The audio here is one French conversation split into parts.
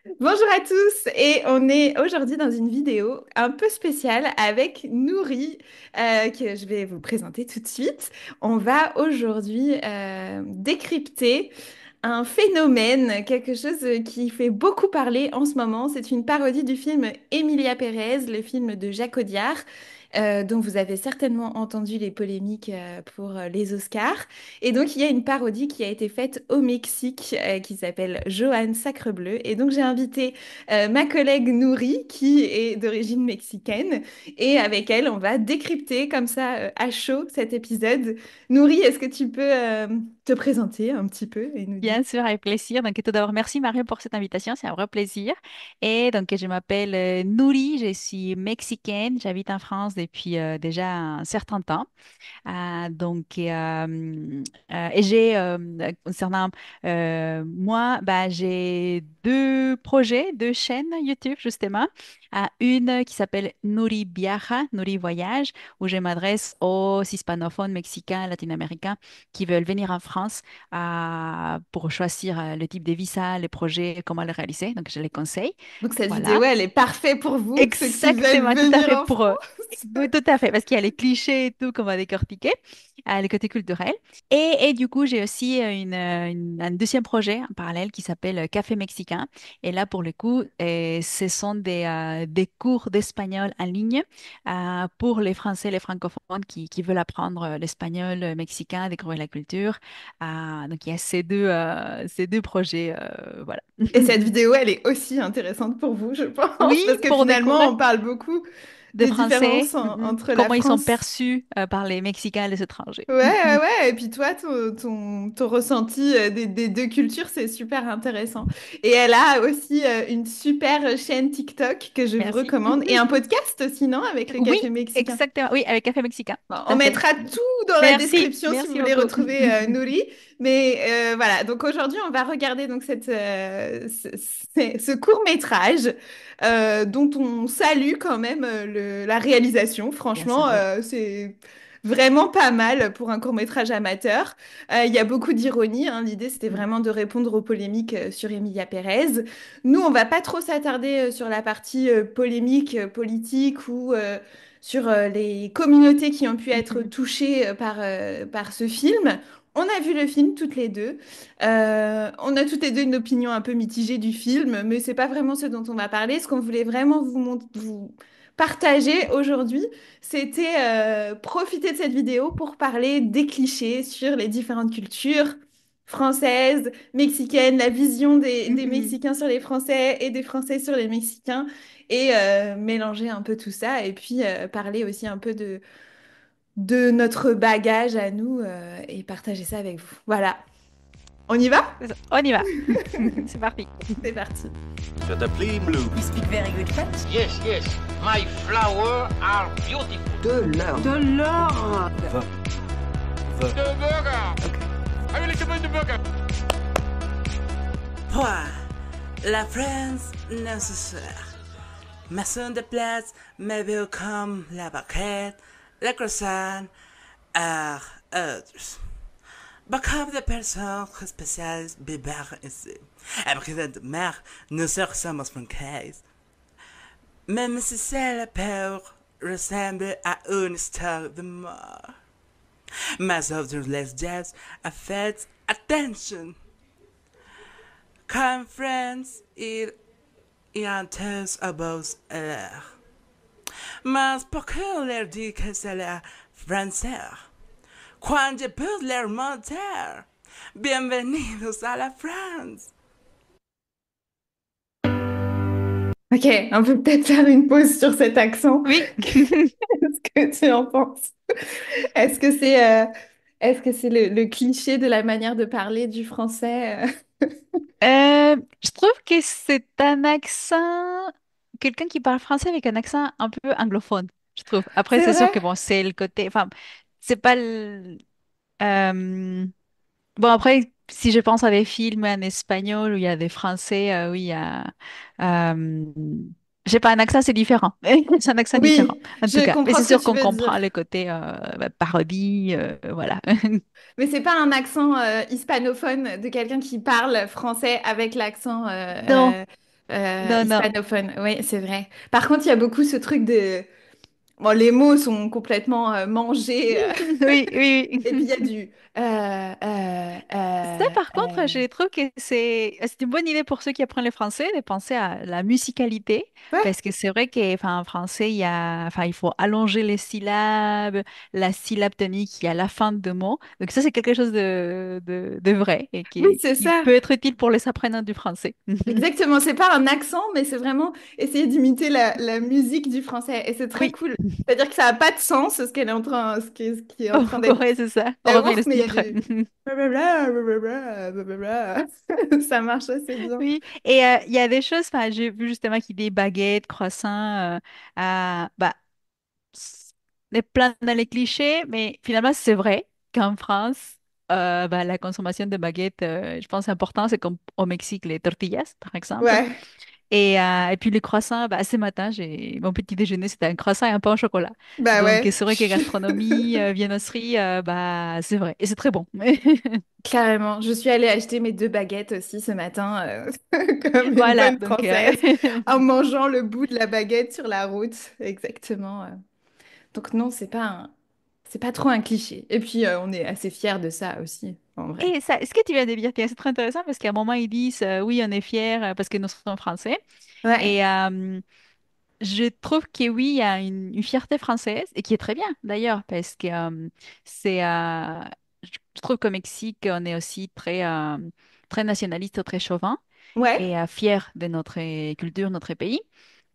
Bonjour à tous et on est aujourd'hui dans une vidéo un peu spéciale avec Nouri que je vais vous présenter tout de suite. On va aujourd'hui décrypter un phénomène, quelque chose qui fait beaucoup parler en ce moment. C'est une parodie du film Emilia Pérez, le film de Jacques Audiard, dont vous avez certainement entendu les polémiques pour les Oscars. Et donc, il y a une parodie qui a été faite au Mexique qui s'appelle Johan Sacrebleu. Et donc, j'ai invité ma collègue Nouri, qui est d'origine mexicaine. Et avec elle, on va décrypter comme ça à chaud cet épisode. Nouri, est-ce que tu peux te présenter un petit peu et nous dire? Bien sûr, avec plaisir. Donc, tout d'abord, merci Marie pour cette invitation, c'est un vrai plaisir. Et donc, je m'appelle Nouri, je suis mexicaine, j'habite en France depuis déjà un certain temps. Et j'ai, concernant moi, bah, j'ai deux projets, deux chaînes YouTube, justement. Une qui s'appelle Nouri Viaja, Nouri Voyage, où je m'adresse aux hispanophones mexicains, latino-américains qui veulent venir en France pour choisir le type de visa, les projets, comment les réaliser. Donc, je les conseille. Donc, cette Voilà. vidéo, elle est parfaite pour vous, ceux qui veulent Exactement, tout à venir fait en pour eux. France. Oui, tout à fait, parce qu'il y a les clichés et tout qu'on va décortiquer, les côtés culturels. Et du coup, j'ai aussi un deuxième projet en parallèle qui s'appelle Café Mexicain. Et là, pour le coup, ce sont des cours d'espagnol en ligne pour les Français, les francophones qui veulent apprendre l'espagnol mexicain, découvrir la culture. Donc, il y a ces deux projets, voilà. Et cette vidéo, elle est aussi intéressante pour vous, je pense, Oui, parce que pour finalement, découvrir on parle beaucoup des des Français, différences entre la comment ils sont France. perçus par les Mexicains et les étrangers. Ouais, ouais, ouais. Et puis toi, ton ressenti des deux cultures, c'est super intéressant. Et elle a aussi une super chaîne TikTok que je vous Merci. recommande. Et un podcast aussi, non, avec le Oui, café mexicain. exactement. Oui, avec Café Mexicain. Bon, Tout on à fait. mettra tout dans la Merci, description si vous merci voulez beaucoup. retrouver Nouri. Mais voilà, donc aujourd'hui, on va regarder donc ce court-métrage dont on salue quand même la réalisation. Bien sûr, Franchement, oui. c'est vraiment pas mal pour un court-métrage amateur. Il y a beaucoup d'ironie, hein. L'idée, c'était Mhm. vraiment de répondre aux polémiques sur Emilia Pérez. Nous, on va pas trop s'attarder sur la partie polémique politique ou sur les communautés qui ont pu être Mhm. touchées par ce film. On a vu le film toutes les deux. On a toutes les deux une opinion un peu mitigée du film, mais c'est pas vraiment ce dont on va parler. Ce qu'on voulait vraiment vous partager aujourd'hui, c'était profiter de cette vidéo pour parler des clichés sur les différentes cultures françaises, mexicaines, la vision des Mhm. Mexicains sur les Français et des Français sur les Mexicains et mélanger un peu tout ça et puis parler aussi un peu de notre bagage à nous et partager ça avec vous. Voilà, on y va? C'est ça. On y va. C'est parti. C'est parti. Je te plie, Blue. You speak very good French. Yes, yes. My flowers are beautiful. De l'or. The burger. I will recommend the burger. Pouah, la France nécessaire. Maçon de place, mais welcome la baguette, la croissant, à autres. Beaucoup de personnes spéciales bébèrent ici. Après de mer, nous sommes françaises. Même si c'est la peur ressemble à une histoire de mort. Mais of les jets a fait attention. Comme friends, il entend about l'air. Mais pourquoi leur dit que c'est la français? Quand je peux leur mentir. Bienvenidos à la France. Ok, on peut peut-être faire une pause sur cet accent. Oui. Qu'est-ce que tu en penses? Est-ce que c'est le cliché de la manière de parler du français? Je trouve que c'est un accent, quelqu'un qui parle français avec un accent un peu anglophone, je trouve. Après, C'est c'est sûr vrai? que bon, c'est le côté, enfin, c'est pas le, euh, bon, après, si je pense à des films en espagnol où il y a des Français, oui, il y a... Euh, j'ai pas un accent, c'est différent. C'est un accent différent, Oui, en tout je cas. Mais comprends c'est ce que sûr tu qu'on veux dire. comprend le côté parodie, voilà. Mais c'est pas un accent hispanophone de quelqu'un qui parle français avec l'accent Non, Non, non. hispanophone. Oui, c'est vrai. Par contre, il y a beaucoup ce truc de... Bon, les mots sont complètement mangés. Oui, oui, Et puis, oui. il y a du... Ça, par contre, je trouve que c'est une bonne idée pour ceux qui apprennent le français de penser à la musicalité, Ouais, parce que c'est vrai qu'en français, il faut allonger les syllabes, la syllabe tonique, il y a la fin de mots. Donc ça, c'est quelque chose de vrai et oui, qui, c'est qui ça. peut être utile pour les apprenants du français. Exactement. C'est pas un accent, mais c'est vraiment essayer d'imiter la musique du français. Et c'est très Oui, cool. C'est-à-dire que ça n'a pas de sens, ce qui est en train d'être ouais, c'est ça. Heureusement, il y a d'avoir, le mais il y a sous-titre. du... blablabla, blablabla, blablabla. Ça marche assez bien. Oui, et il y a des choses, enfin, j'ai vu justement qu'il y a des baguettes, croissants, bah, on est plein dans les clichés, mais finalement, c'est vrai qu'en France, bah, la consommation de baguettes, je pense, c'est important. C'est comme au Mexique, les tortillas, par exemple. Ouais, Et puis les croissants, bah, ce matin, mon petit déjeuner, c'était un croissant et un pain au chocolat. bah Donc, ouais. c'est vrai que gastronomie, viennoiserie, bah, c'est vrai. Et c'est très bon. Carrément. Je suis allée acheter mes 2 baguettes aussi ce matin, comme une Voilà, bonne donc Française, en mangeant le bout de la baguette sur la route. Exactement. Donc non, c'est pas trop un cliché. Et puis, on est assez fiers de ça aussi, en vrai. Et ça, ce que tu viens de dire, c'est très intéressant parce qu'à un moment, ils disent oui, on est fiers parce que nous sommes français. Ouais, Et je trouve que oui, il y a une fierté française et qui est très bien d'ailleurs parce que c'est, je trouve qu'au Mexique, on est aussi très nationaliste, très chauvin ouais, et fier de notre culture, notre pays.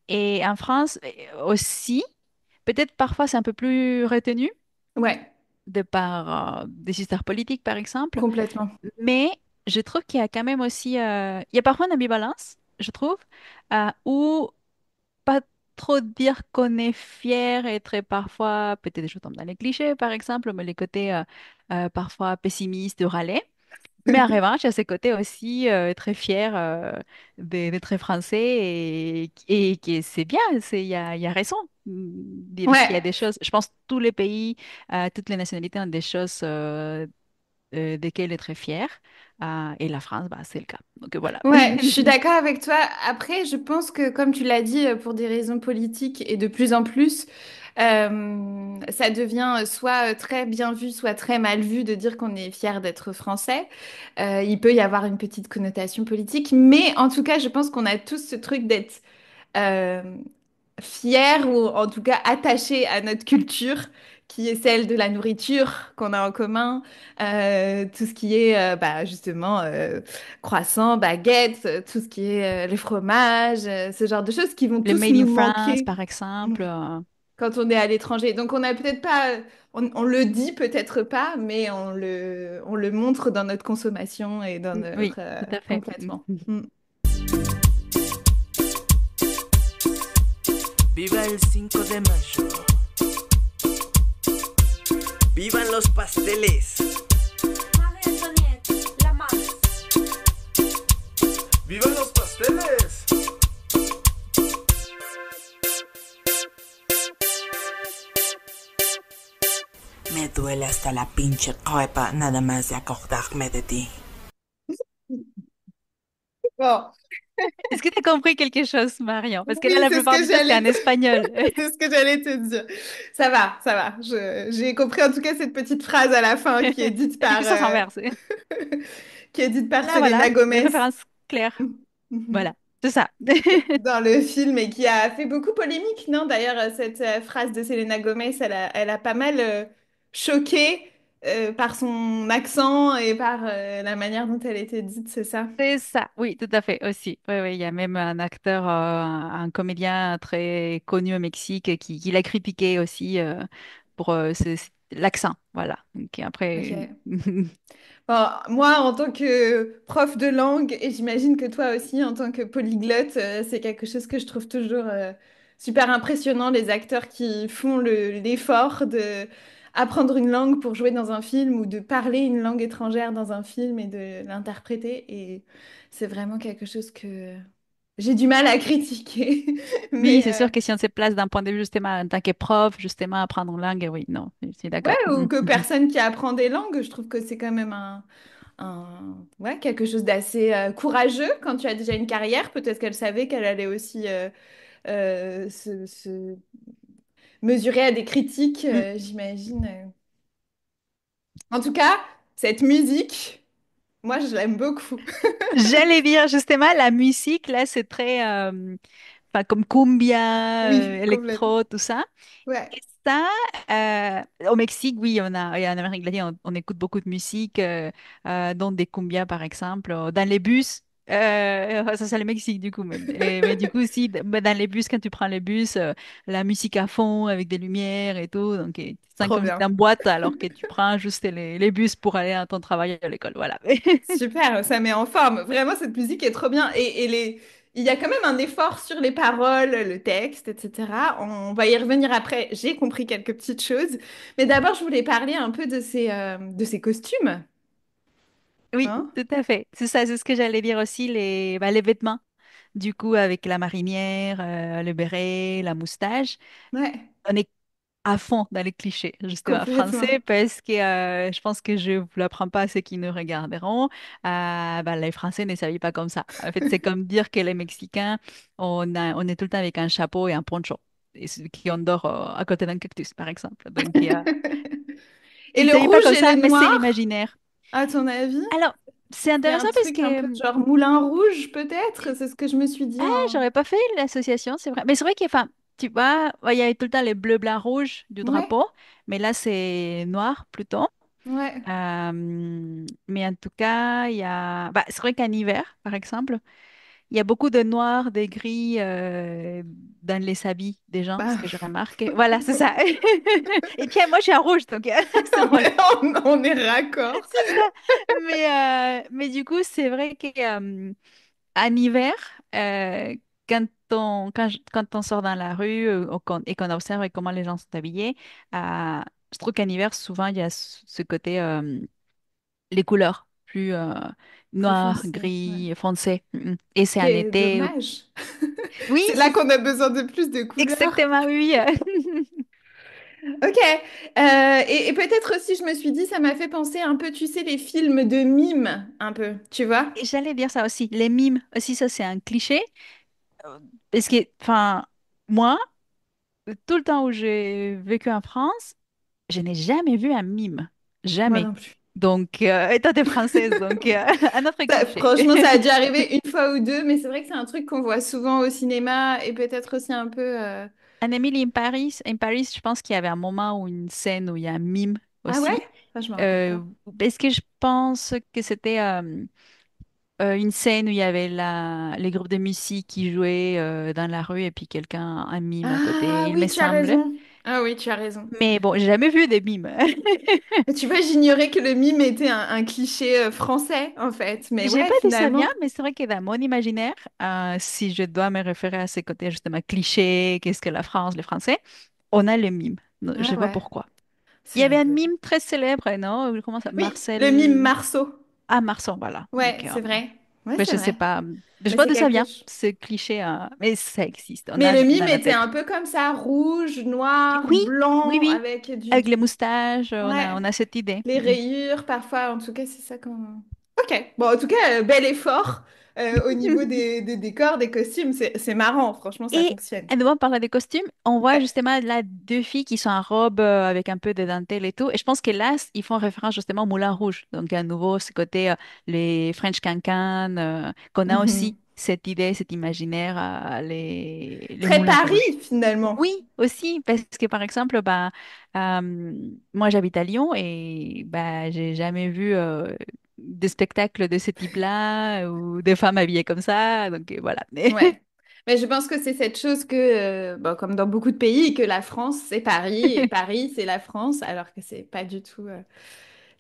Et en France aussi, peut-être parfois c'est un peu plus retenu ouais, de par des histoires politiques, par exemple. complètement. Mais je trouve qu'il y a quand même aussi, il y a parfois une ambivalence, je trouve, où pas trop dire qu'on est fier et très parfois, peut-être je tombe dans les clichés par exemple, mais les côtés parfois pessimistes de râler. Mais en revanche, il y a ce côté aussi très fier d'être français et que c'est bien, il y a raison de dire qu'il y a Ouais, des choses. Je pense que tous les pays, toutes les nationalités ont des choses desquelles être fier. Et la France, bah, c'est le cas. Donc voilà. ouais, je suis d'accord avec toi. Après, je pense que, comme tu l'as dit, pour des raisons politiques et de plus en plus, ça devient soit très bien vu, soit très mal vu de dire qu'on est fier d'être français. Il peut y avoir une petite connotation politique, mais en tout cas, je pense qu'on a tous ce truc d'être euh, fiers ou en tout cas attachés à notre culture, qui est celle de la nourriture qu'on a en commun, tout ce qui est bah, justement croissant, baguette, tout ce qui est les fromages, ce genre de choses qui vont Le tous Made in nous France, manquer par exemple. quand on est à l'étranger. Donc on a peut-être pas, on le dit peut-être pas, mais on le montre dans notre consommation et dans Oui, notre tout à fait. complètement. Mm. Viva el 5 de mayo. Vivan los pasteles. Marie Antoinette, la masse. Vivan los pasteles. Me duele hasta la pinche copa nada más de acordarme de ti. Bon, Est-ce que tu as compris quelque chose, Marion? Parce que là, oui, la plupart du temps, c'est en espagnol. c'est ce que j'allais te dire. Ça va, ça va. J'ai compris en tout cas cette petite phrase à la fin Et puis ça s'inverse. qui est dite par Là, voilà, Selena une Gomez référence claire. Voilà, c'est ça. dans le film et qui a fait beaucoup polémique, non? D'ailleurs, cette phrase de Selena Gomez, elle a pas mal choqué par son accent et par la manière dont elle était dite, c'est ça? C'est ça, oui, tout à fait aussi. Oui, oui, il y a même un acteur, un comédien très connu au Mexique qui l'a critiqué aussi pour l'accent. Voilà. Donc après, Ok. Bon, moi, en tant que prof de langue, et j'imagine que toi aussi, en tant que polyglotte, c'est quelque chose que je trouve toujours super impressionnant, les acteurs qui font l'effort de apprendre une langue pour jouer dans un film ou de parler une langue étrangère dans un film et de l'interpréter. Et c'est vraiment quelque chose que j'ai du mal à critiquer. oui, Mais c'est sûr que si on se place d'un point de vue justement en tant que prof, justement apprendre une langue, oui, non, je suis ouais, d'accord. ou que personne qui apprend des langues, je trouve que c'est quand même ouais, quelque chose d'assez courageux quand tu as déjà une carrière. Peut-être qu'elle savait qu'elle allait aussi se mesurer à des critiques, Mm. j'imagine. En tout cas, cette musique, moi, je l'aime beaucoup. J'allais dire justement, la musique, là, c'est très, enfin, comme cumbia, Oui, complètement. électro, tout ça. Ouais, Et ça, au Mexique, oui, et en Amérique latine, on écoute beaucoup de musique, dont des cumbias, par exemple, dans les bus. Ça, c'est le Mexique, du coup. Mais du coup, aussi, dans les bus, quand tu prends les bus, la musique à fond, avec des lumières et tout. Donc, tu te sens trop comme si t'es bien. en boîte, alors que tu prends juste les bus pour aller à ton travail à l'école. Voilà. Super, ça met en forme. Vraiment, cette musique est trop bien. Il y a quand même un effort sur les paroles, le texte, etc. On va y revenir après. J'ai compris quelques petites choses. Mais d'abord, je voulais parler un peu de ces costumes. Oui, Hein? tout à fait. C'est ça, c'est ce que j'allais dire aussi, les vêtements. Du coup, avec la marinière, le béret, la moustache, Ouais, on est à fond dans les clichés, justement, complètement. français, parce que je pense que je ne vous l'apprends pas à ceux qui nous regarderont. Les Français ne s'habillent pas comme ça. En fait, c'est comme dire que les Mexicains, on est tout le temps avec un chapeau et un poncho, et qui on dort à côté d'un cactus, par exemple. Donc, Et ils ne le s'habillent pas rouge comme et le ça, mais c'est noir, l'imaginaire. à ton avis? Alors, c'est C'est un intéressant parce truc un peu que genre Moulin Rouge, peut-être? C'est ce que je me suis dit ah, en... j'aurais pas fait l'association, c'est vrai. Mais c'est vrai qu'il y a, enfin, tu vois, ouais, il y a tout le temps les bleus, blancs, rouges du Ouais, drapeau, mais là, c'est noir plutôt. ouais. Mais en tout cas, il y a... Bah, c'est vrai qu'en hiver, par exemple, il y a beaucoup de noir, de gris dans les habits des gens, ce Bah, que je remarque. Voilà, c'est ça. Et puis, moi, je suis en rouge, donc c'est drôle. on est raccord. C'est ça. Mais du coup, c'est vrai que en hiver, quand on sort dans la rue et qu'on observe comment les gens sont habillés, je trouve qu'en hiver, souvent, il y a ce côté, les couleurs plus Plus noir, foncé, ouais. gris, foncé. Et Ce c'est qui en est été. dommage. Oui, C'est là qu'on a besoin de plus de couleurs. exactement, oui. Ok. Et peut-être aussi, je me suis dit, ça m'a fait penser un peu, tu sais, les films de mimes, un peu, tu vois? Et j'allais dire ça aussi. Les mimes, aussi, ça, c'est un cliché. Euh, Parce que, enfin, moi, tout le temps où j'ai vécu en France, je n'ai jamais vu un mime. Moi Jamais. non plus. Donc, et toi, t'es française, donc un autre cliché. Franchement, ça a dû arriver une fois ou deux, mais c'est vrai que c'est un truc qu'on voit souvent au cinéma et peut-être aussi un peu. Un Emily in Paris, je pense qu'il y avait un moment ou une scène où il y a un mime Ah ouais? aussi. Ah, je me rappelle pas. Parce que je pense que c'était une scène où il y avait les groupes de musique qui jouaient dans la rue et puis quelqu'un, un mime à côté, Ah il me oui, tu as semble. raison. Ah oui, tu as raison. Mais bon, j'ai jamais vu des mimes. Mais tu vois, j'ignorais que le mime était un cliché français, en fait. Mais J'ai ouais, pas dit ça vient, finalement. mais c'est vrai que dans mon imaginaire, si je dois me référer à ces côtés justement clichés, qu'est-ce que la France, les Français, on a le mime. Non, je Ah sais pas ouais, pourquoi. Il c'est y avait un rigolo. mime très célèbre, non? Comment ça? Oui, le mime Marcel. Marceau. Ah, Marsan, voilà. Ouais, Donc, c'est vrai. Ouais, ben, c'est je sais vrai. pas. Je sais Mais pas c'est d'où ça quelque vient, chose. ce cliché, mais ça existe. On Mais a le dans mime la était tête. un peu comme ça, rouge, noir, Oui, oui, blanc, oui. avec Avec les moustaches, Ouais, on a cette idée. les rayures, parfois. En tout cas, c'est ça qu'on... Ok. Bon, en tout cas, bel effort au niveau des décors, des costumes. C'est marrant, franchement, ça Et fonctionne. à nouveau, on parle des costumes. On voit Ouais. justement là deux filles qui sont en robe avec un peu de dentelle et tout. Et je pense que là, ils font référence justement au Moulin Rouge. Donc, à nouveau, ce côté, les French Cancan, qu'on a aussi Mhm. cette idée, cet imaginaire, les Très Moulins Paris, Rouges. finalement. Oui, aussi, parce que par exemple, bah, moi j'habite à Lyon et bah, j'ai jamais vu de spectacle de ce type-là ou des femmes habillées comme ça. Donc voilà. Ouais. Mais je pense que c'est cette chose que, bon, comme dans beaucoup de pays, que la France, c'est Paris et Paris, c'est la France, alors que c'est pas du tout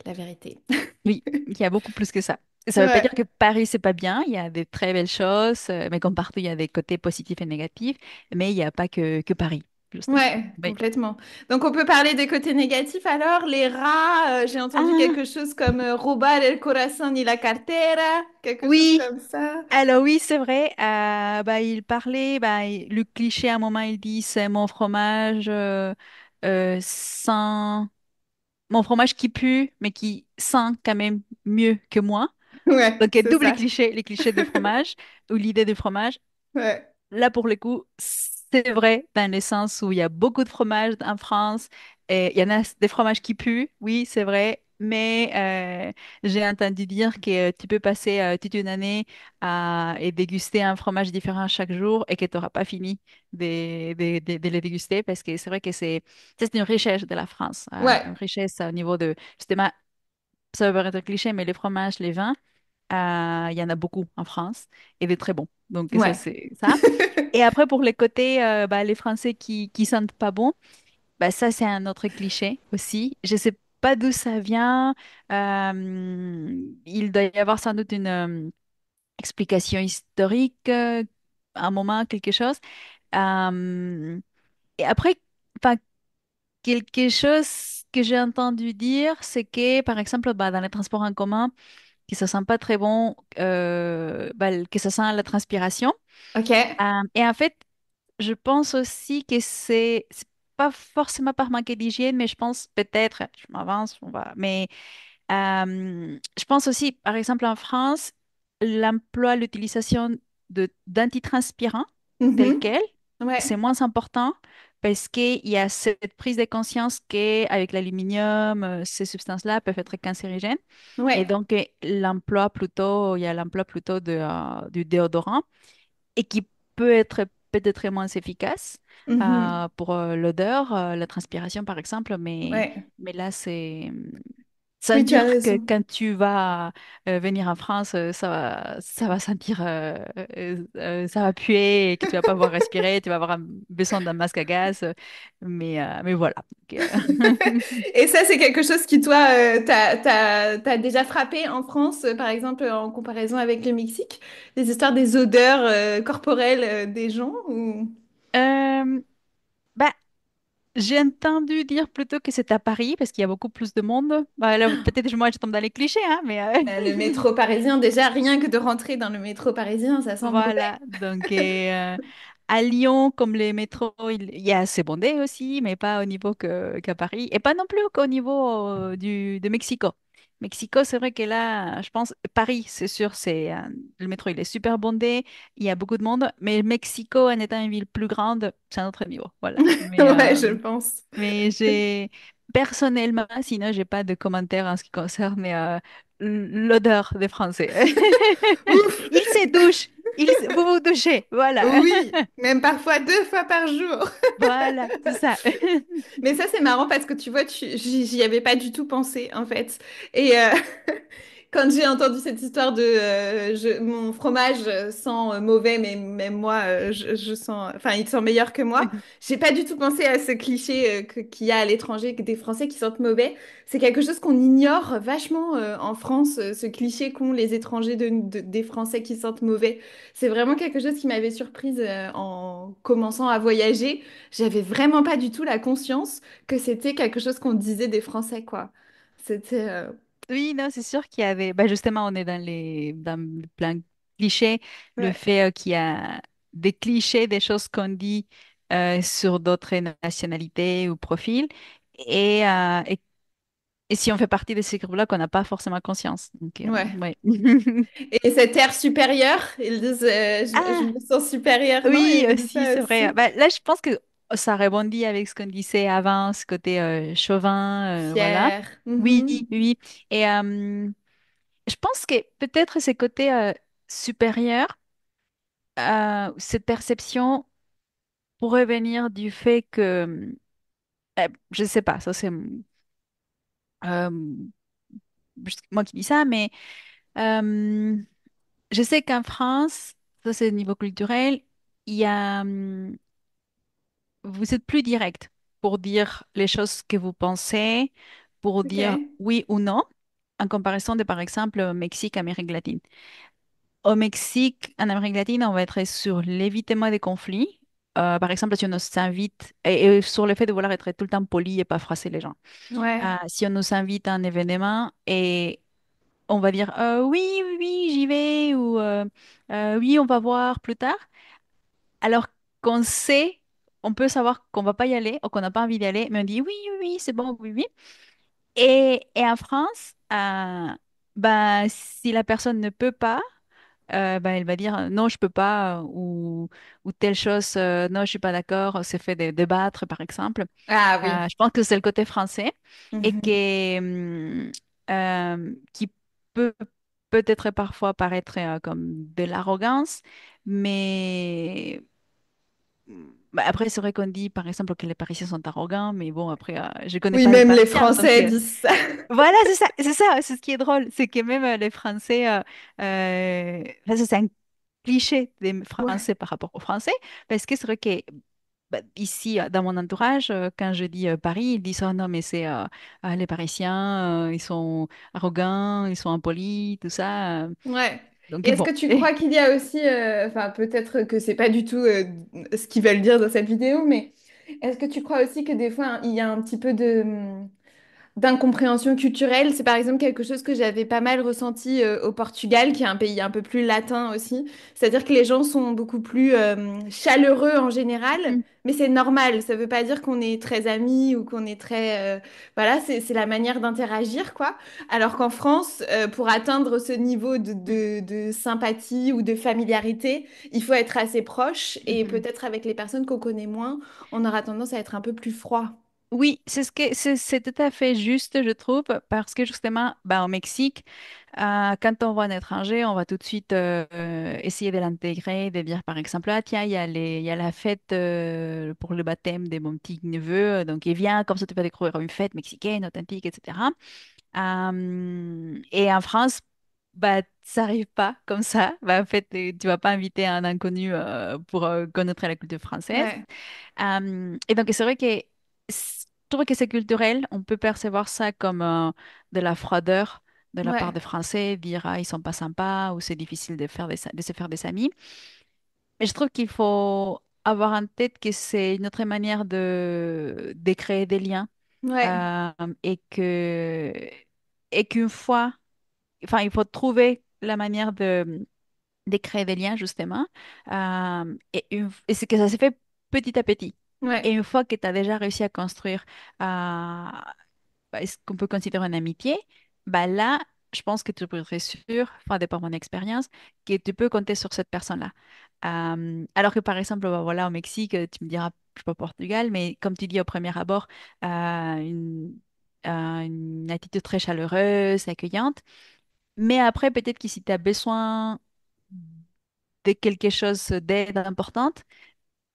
la vérité. Oui, il y a beaucoup plus que ça. Ça ne veut pas dire Ouais. que Paris, c'est pas bien. Il y a des très belles choses, mais comme partout, il y a des côtés positifs et négatifs. Mais il n'y a pas que Paris, justement. Ouais, Oui. complètement. Donc on peut parler des côtés négatifs alors. Les rats, j'ai entendu Ah, quelque chose comme robar el corazón y la cartera, quelque chose oui. comme ça. Alors oui, c'est vrai. Bah, il parlait, bah, le cliché à un moment, il dit c'est mon fromage sans. mon fromage qui pue, mais qui sent quand même mieux que moi. Ouais, Donc, c'est double ça. les clichés de fromage ou l'idée de fromage. Ouais. Là, pour le coup, c'est vrai dans le sens où il y a beaucoup de fromages en France. Et il y en a des fromages qui puent, oui, c'est vrai. Mais j'ai entendu dire que tu peux passer toute une année et déguster un fromage différent chaque jour et que tu n'auras pas fini de les déguster parce que c'est vrai que c'est une richesse de la France, une Ouais. richesse au niveau de, justement, ça va paraître cliché, mais les fromages, les vins, il y en a beaucoup en France et des très bons. Donc ça, Ouais. c'est ça. Et après, pour les côtés, les Français qui sentent pas bon, bah, ça, c'est un autre cliché aussi. Je sais pas d'où ça vient. Il doit y avoir sans doute une explication historique, un moment, quelque chose. Euh, et après, enfin, quelque chose que j'ai entendu dire, c'est que, par exemple, dans les transports en commun, que ça sent pas très bon, que ça sent la transpiration. Ok. Et en fait, je pense aussi que c'est pas forcément par manque d'hygiène, mais je pense peut-être, je m'avance, on va, mais je pense aussi, par exemple, en France, l'utilisation d'antitranspirants tels Mhm. quels, c'est Ouais. moins important parce qu'il y a cette prise de conscience qu'avec l'aluminium, ces substances-là peuvent être cancérigènes. Et Ouais. donc, il y a l'emploi plutôt du déodorant et qui peut être peut-être moins efficace Mhm. pour l'odeur, la transpiration par exemple, Ouais. mais là ça veut Oui, tu as dire que raison. quand tu vas venir en France, ça va sentir, ça va puer et que tu vas pas pouvoir respirer, tu vas avoir besoin d'un masque à gaz, mais voilà. Donc, Et ça, c'est quelque chose qui, toi, t'as déjà frappé en France, par exemple, en comparaison avec le Mexique? Les histoires des odeurs, corporelles, des gens ou... euh, bah, j'ai entendu dire plutôt que c'est à Paris parce qu'il y a beaucoup plus de monde. Bah, là, peut-être moi je tombe dans les clichés, hein, mais Le métro parisien, déjà, rien que de rentrer dans le métro parisien, ça sent mauvais. voilà. Donc à Lyon, comme les métros, il y a assez bondé aussi, mais pas au niveau qu'à Paris et pas non plus qu'au niveau de Mexico. Mexico, c'est vrai que là, je pense, Paris, c'est sûr, le métro, il est super bondé, il y a beaucoup de monde, mais Mexico, en étant une ville plus grande, c'est un autre niveau. Voilà. Ouais, je pense. Mais j'ai personnellement, sinon j'ai pas de commentaires en ce qui concerne l'odeur des Français. Ouf! Ils se douchent, vous vous douchez, voilà, Oui, même parfois 2 fois par jour. voilà, c'est ça. Mais ça, c'est marrant parce que tu vois, j'y avais pas du tout pensé, en fait. Et quand j'ai entendu cette histoire de mon fromage sent mauvais, mais même moi, je sens, enfin, il sent meilleur que moi, j'ai pas du tout pensé à ce cliché qu'il y a à l'étranger, que des Français qui sentent mauvais. C'est quelque chose qu'on ignore vachement en France, ce cliché qu'ont les étrangers des Français qui sentent mauvais. C'est vraiment quelque chose qui m'avait surprise en commençant à voyager. J'avais vraiment pas du tout la conscience que c'était quelque chose qu'on disait des Français, quoi. C'était... Oui, non, c'est sûr qu'il y avait, bah justement, on est dans le plein cliché, le Ouais. fait qu'il y a des clichés, des choses qu'on dit sur d'autres nationalités ou profils, et, euh, et, et si on fait partie de ces groupes-là, qu'on n'a pas forcément conscience. Donc, Ouais. ouais. Et cet air supérieur, ils disent je Ah, me sens supérieur, non? oui, Ils disent aussi, ça c'est vrai. aussi. Bah, là, je pense que ça rebondit avec ce qu'on disait avant, ce côté chauvin, voilà. Fier. Oui, Mhm. oui. Oui. Et je pense que peut-être ce côté supérieur, cette perception pourrait venir du fait que, je sais pas, ça c'est euh, juste moi qui dis ça, mais euh, je sais qu'en France, ça c'est au niveau culturel, il y a, vous êtes plus direct pour dire les choses que vous pensez, pour Ok. dire oui ou non, en comparaison de, par exemple, au Mexique, Amérique latine. Au Mexique, en Amérique latine, on va être sur l'évitement des conflits. Par exemple, si on nous invite, et sur le fait de vouloir être tout le temps poli et pas froisser les gens. Ouais. Si on nous invite à un événement et on va dire oui, oui, oui, j'y vais, ou oui, on va voir plus tard, alors qu'on sait, on peut savoir qu'on va pas y aller ou qu'on n'a pas envie d'y aller, mais on dit oui, oui, oui, c'est bon, oui, oui. Et en France, ben, si la personne ne peut pas, ben, elle va dire non, je peux pas, ou telle chose, non, je suis pas d'accord, c'est fait de débattre, par exemple. Ah oui. Je pense que c'est le côté français et Mhm. qui peut peut-être parfois paraître comme de l'arrogance, mais bah, après, c'est vrai qu'on dit, par exemple, que les Parisiens sont arrogants, mais bon, après, je connais Oui, pas les même les Parisiens, donc Français disent ça. voilà, c'est ça, c'est ce qui est drôle, c'est que même les Français, enfin, ça, c'est un cliché des Ouais. Français par rapport aux Français, parce que c'est vrai que bah, ici, dans mon entourage, quand je dis Paris, ils disent, oh non, mais c'est les Parisiens, ils sont arrogants, ils sont impolis, tout ça. Ouais. Donc Et est-ce que bon. tu crois qu'il y a aussi, enfin peut-être que c'est pas du tout ce qu'ils veulent dire dans cette vidéo, mais est-ce que tu crois aussi que des fois il y a un petit peu d'incompréhension culturelle? C'est par exemple quelque chose que j'avais pas mal ressenti au Portugal, qui est un pays un peu plus latin aussi. C'est-à-dire que les gens sont beaucoup plus chaleureux en général, Mhm, mais c'est normal. Ça veut pas dire qu'on est très amis ou qu'on est très... Voilà, c'est la manière d'interagir, quoi. Alors qu'en France, pour atteindre ce niveau de sympathie ou de familiarité, il faut être assez proche et mhm. peut-être avec les personnes qu'on connaît moins, on aura tendance à être un peu plus froid. Oui, c'est tout à fait juste, je trouve, parce que justement, bah, au Mexique, quand on voit un étranger, on va tout de suite essayer de l'intégrer, de dire par exemple, ah tiens, il y a la fête pour le baptême de mon petit neveu, donc il vient, comme ça tu vas découvrir une fête mexicaine, authentique, etc. Et en France, bah, ça n'arrive pas comme ça. Bah, en fait, tu vas pas inviter un inconnu pour connaître la culture française. Ouais, Et donc, c'est vrai que je trouve que c'est culturel. On peut percevoir ça comme de la froideur de la part ouais, des Français, dire ah, ils sont pas sympas ou c'est difficile de faire de se faire des amis. Mais je trouve qu'il faut avoir en tête que c'est une autre manière de créer des liens ouais, euh, et et qu'une fois, enfin, il faut trouver la manière de créer des liens, justement. Et c'est que ça s'est fait petit à petit. Et ouais. une fois que tu as déjà réussi à construire ce qu'on peut considérer une amitié, bah là, je pense que tu peux être sûr, enfin, de par mon expérience, que tu peux compter sur cette personne-là. Alors que par exemple, bah, voilà, au Mexique, tu me diras, je suis pas au Portugal, mais comme tu dis au premier abord, une attitude très chaleureuse, accueillante. Mais après, peut-être que si tu as besoin de quelque chose d'aide importante,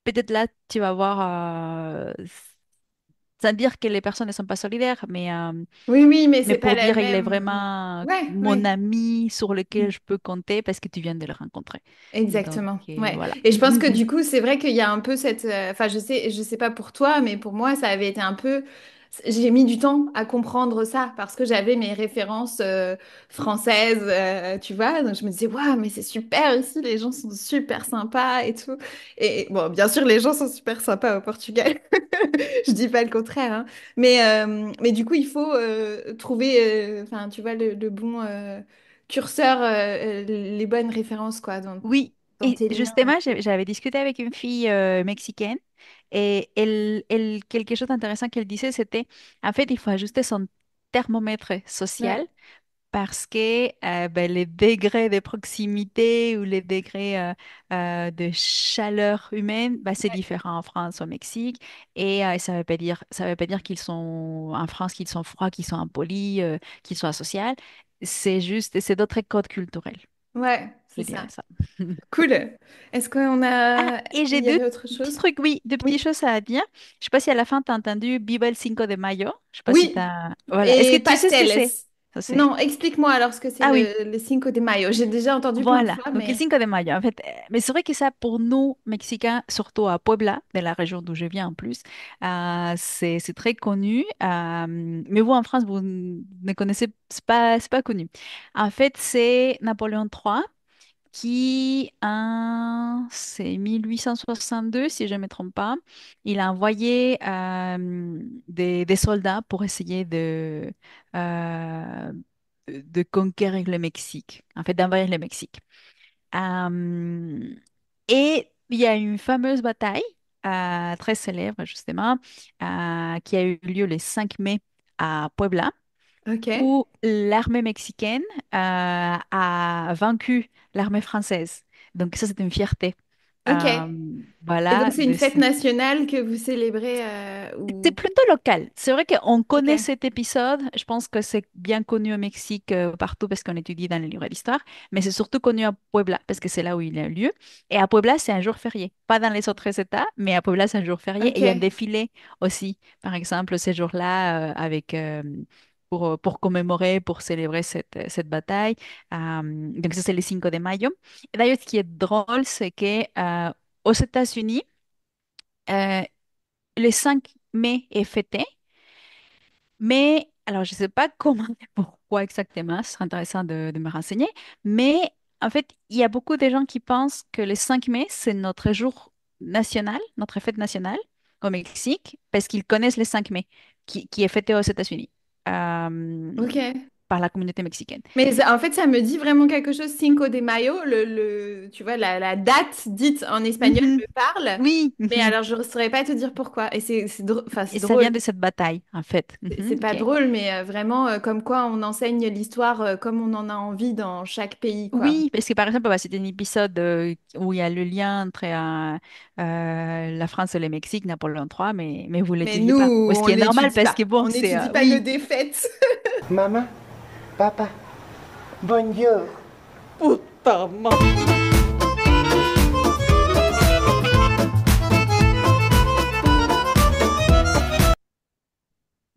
peut-être là, tu vas voir, sans dire que les personnes ne sont pas solidaires, Oui, oui, mais mais c'est pas pour la dire il est même. vraiment Ouais, mon ouais. ami sur lequel je peux compter parce que tu viens de le rencontrer. Donc, Exactement. Ouais. voilà. Et je pense que du coup, c'est vrai qu'il y a un peu cette. Enfin, je sais pas pour toi, mais pour moi, ça avait été un peu. J'ai mis du temps à comprendre ça parce que j'avais mes références françaises, tu vois. Donc je me disais, waouh, mais c'est super ici, les gens sont super sympas et tout. Et bon, bien sûr, les gens sont super sympas au Portugal. Je dis pas le contraire, hein. Mais du coup, il faut trouver, enfin, tu vois, le bon curseur, les bonnes références, quoi, Oui, dans et tes liens. justement, j'avais discuté avec une fille mexicaine et quelque chose d'intéressant qu'elle disait, c'était, en fait, il faut ajuster son thermomètre social Ouais, parce que ben, les degrés de proximité ou les degrés de chaleur humaine, ben, c'est différent en France, au Mexique. Et ça veut pas dire qu'ils sont en France, qu'ils sont froids, qu'ils sont impolis, qu'ils sont asociaux. C'est juste, c'est d'autres codes culturels. ouais, Je c'est dirais ça. ça. Cool. Est-ce qu'on Ah, a... et Il j'ai y deux avait autre petits chose? trucs, oui, deux petites Oui. choses à dire. Je sais pas si à la fin tu as entendu Viva el Cinco de Mayo. Je sais pas si tu Oui. as. Voilà. Est-ce que Et tu sais ce que pasteles. c'est? Ça, c'est. Non, explique-moi alors ce que c'est Ah oui, le Cinco de Mayo. J'ai déjà entendu plein de voilà. fois, Donc el mais... Cinco de Mayo. En fait, mais c'est vrai que ça, pour nous, Mexicains, surtout à Puebla, de la région d'où je viens en plus, c'est très connu. Mais vous, en France, vous ne connaissez, c'est pas connu. En fait, c'est Napoléon III c'est 1862, si je ne me trompe pas, il a envoyé des soldats pour essayer euh, de conquérir le Mexique, en fait, d'envahir le Mexique. Euh, et il y a une fameuse bataille très célèbre, justement, qui a eu lieu le 5 mai à Puebla. Ok, où l'armée mexicaine a vaincu l'armée française. Donc ça, c'est une fierté. ok. Euh, Et donc voilà, c'est une fête nationale que vous célébrez c'est ou... plutôt local. C'est vrai qu'on Ok, connaît cet épisode. Je pense que c'est bien connu au Mexique partout parce qu'on étudie dans les livres d'histoire, mais c'est surtout connu à Puebla parce que c'est là où il a lieu. Et à Puebla, c'est un jour férié. Pas dans les autres États, mais à Puebla, c'est un jour férié. Et il y a un ok. défilé aussi, par exemple, ces jours-là, pour commémorer, pour célébrer cette bataille. Donc ça, c'est le 5 de Mayo. Et d'ailleurs, ce qui est drôle, c'est que aux États-Unis, euh, le 5 mai est fêté. Mais, alors, je ne sais pas comment, pourquoi exactement, ce serait intéressant de me renseigner, mais en fait, il y a beaucoup de gens qui pensent que le 5 mai, c'est notre jour national, notre fête nationale au Mexique, parce qu'ils connaissent le 5 mai, qui est fêté aux États-Unis euh, Ok. par la communauté mexicaine. Mais en fait, ça me dit vraiment quelque chose, Cinco de Mayo, tu vois, la date dite en espagnol Mhm. me parle. Oui, Mais mhm. alors, je ne saurais pas te dire pourquoi. Et enfin, Et c'est ça drôle. vient de cette bataille, en fait. C'est Mhm, pas ok. drôle, mais vraiment, comme quoi on enseigne l'histoire comme on en a envie dans chaque pays, quoi. Oui, parce que par exemple, bah, c'était un épisode où il y a le lien entre la France et le Mexique, Napoléon III, mais vous ne Mais nous, l'étudiez pas. Ce on qui est normal l'étudie parce pas. que bon, On c'est... n'étudie pas nos oui, défaites. Mamá, papá, bonjour.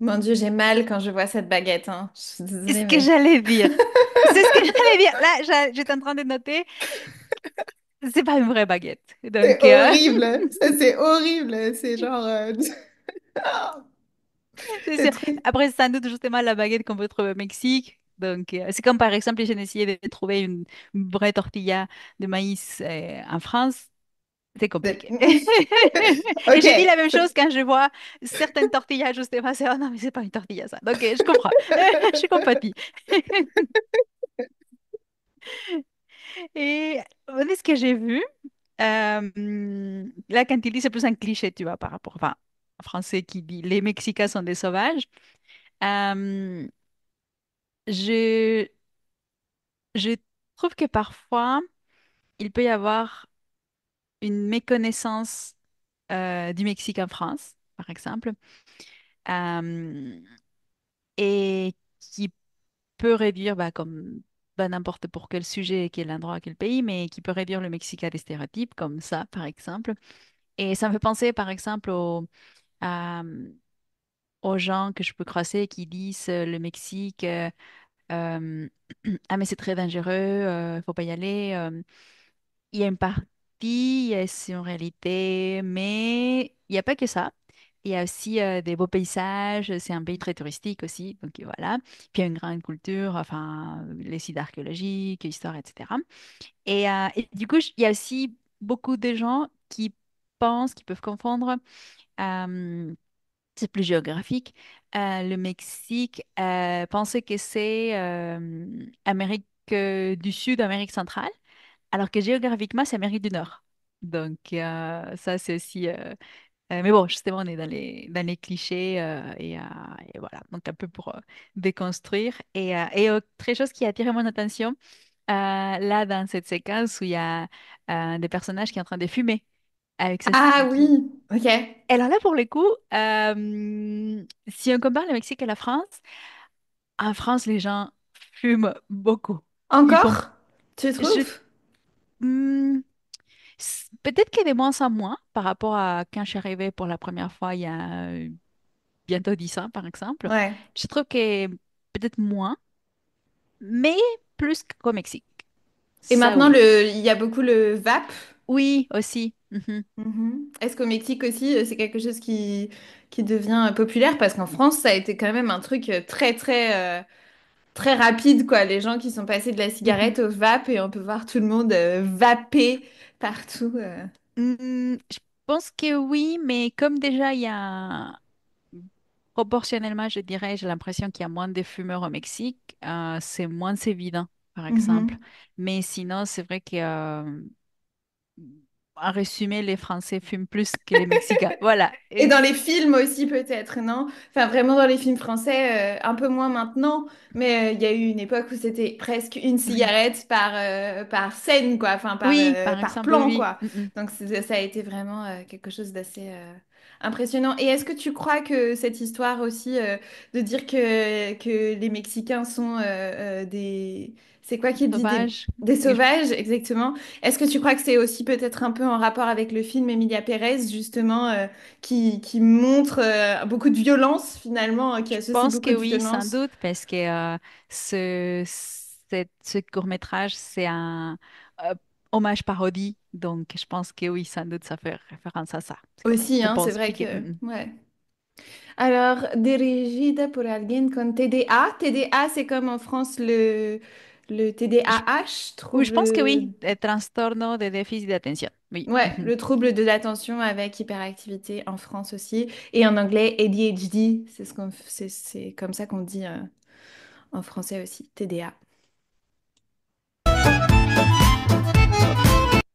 Mon Dieu, j'ai mal quand je vois cette baguette, hein. Je suis c'est ce désolée, que mais... j'allais dire. C'est ce que j'allais dire. Là, j'étais en train de noter, c'est pas une vraie baguette. C'est Donc, horrible. Ça, c'est horrible. C'est genre... c'est c'est sûr. trop... Après, sans doute justement la baguette qu'on peut trouver au Mexique. Donc, c'est comme par exemple, j'ai essayé de trouver une vraie tortilla de maïs en France. C'est compliqué. Et Ok. j'ai dit la même chose quand je vois certaines tortillas justement. C'est, oh non, mais c'est pas une tortilla ça. Donc, je comprends. Je compatis. Et voilà ce que j'ai vu. Là, quand il dit, c'est plus un cliché, tu vois, par rapport, enfin, en français qui dit les Mexicains sont des sauvages. Euh, je, je trouve que parfois, il peut y avoir une méconnaissance du Mexique en France, par exemple. Euh, et qui peut réduire, bah, comme bah, n'importe pour quel sujet, quel endroit, quel pays, mais qui peut réduire le Mexique à des stéréotypes comme ça, par exemple. Et ça me fait penser, par exemple, à, aux gens que je peux croiser qui disent le Mexique, euh, ah mais c'est très dangereux, faut pas y aller. Il y a une partie, c'est une réalité, mais il n'y a pas que ça. Il y a aussi des beaux paysages, c'est un pays très touristique aussi, donc voilà. Puis il y a une grande culture, enfin, les sites archéologiques, histoire, etc. Et du coup, il y a aussi beaucoup de gens qui pensent, qui peuvent confondre, euh, c'est plus géographique, le Mexique, penser que c'est Amérique du Sud, Amérique centrale, alors que géographiquement, c'est Amérique du Nord. Donc, ça, c'est aussi... mais bon, justement, on est dans les clichés et voilà. Donc, un peu pour déconstruire. Et autre chose qui a attiré mon attention, là, dans cette séquence où il y a des personnages qui sont en train de fumer avec cette... Ah oui. Ok. Et alors là, pour le coup, si on compare le Mexique et la France, en France, les gens fument beaucoup. Ils font... Encore? Tu Je... trouves? Hmm, peut-être qu'il y a de moins en moins par rapport à quand je suis arrivée pour la première fois il y a bientôt 10 ans, par exemple. Ouais. Je trouve que peut-être moins, mais plus qu'au Mexique. Et Ça, maintenant, oui. il y a beaucoup le vape. Oui, aussi. Mhm. Mhm. Est-ce qu'au Mexique aussi, c'est quelque chose qui devient populaire? Parce qu'en France, ça a été quand même un truc très rapide, quoi. Les gens qui sont passés de la Mhm. cigarette au vape et on peut voir tout le monde vaper partout. Je pense que oui, mais comme déjà il y a proportionnellement, je dirais, j'ai l'impression qu'il y a moins de fumeurs au Mexique, c'est moins évident, par exemple. Mhm. Mais sinon, c'est vrai que En résumé, les Français fument plus que les Mexicains. Voilà. Et dans les films aussi, peut-être, non? Enfin, vraiment dans les films français, un peu moins maintenant, mais il y a eu une époque où c'était presque une Oui. cigarette par scène, quoi, enfin, Oui, par par exemple, oui, plan, oui. quoi. Donc, ça a été vraiment quelque chose d'assez impressionnant. Et est-ce que tu crois que cette histoire aussi de dire que les Mexicains sont des... C'est quoi qu'il dit? Sauvage. Des sauvages, exactement. Est-ce que tu crois que c'est aussi peut-être un peu en rapport avec le film Emilia Pérez, justement, qui montre beaucoup de violence, finalement, qui Je associe pense beaucoup que de oui, sans violence? doute, parce que ce court-métrage, c'est un euh, hommage parodie. Donc, je pense que oui, sans doute, ça fait référence à ça. C'est comme Aussi, pour hein, pas c'est vrai que... expliquer. Ouais. Alors, dirigida por alguien con TDA. TDA, c'est comme en France le Je- TDAH, oui, je pense que trouble... oui, trastorno de déficit d'attention. Oui. Ouais, le trouble de l'attention avec hyperactivité en France aussi. Et en anglais, ADHD, c'est comme ça qu'on dit en français aussi, TDA.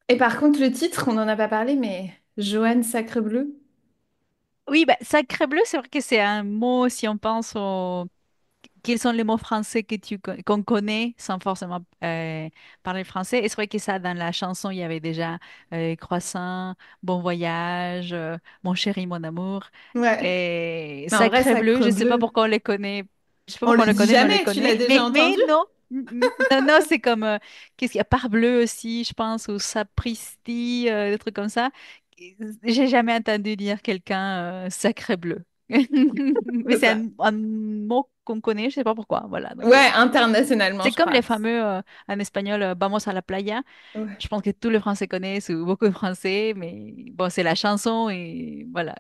Et par contre, le titre, on n'en a pas parlé, mais Joanne Sacrebleu. Oui, bah, sacré bleu, c'est vrai que c'est un mot, si on pense au quels sont les mots français que qu'on connaît sans forcément parler français. Et c'est vrai que ça, dans la chanson, il y avait déjà croissant, bon voyage, mon chéri, mon amour. Ouais. Et Mais en vrai, sacré bleu, je sais pas Sacrebleu, pourquoi on les connaît. Je sais pas on pourquoi le on les dit connaît, mais on les jamais, tu l'as connaît. déjà Mais entendu? non. Non, non, c'est comme, qu'est-ce qu'il y a, Parbleu aussi, je pense, ou Sapristi, des trucs comme ça. J'ai jamais entendu dire quelqu'un sacré bleu. Mais C'est c'est ça. un mot qu'on connaît, je sais pas pourquoi. Voilà. Donc, Ouais, internationalement, c'est je comme les crois. fameux en espagnol vamos a la playa. Ouais. Je pense que tous les Français connaissent ou beaucoup de Français, mais bon, c'est la chanson et voilà.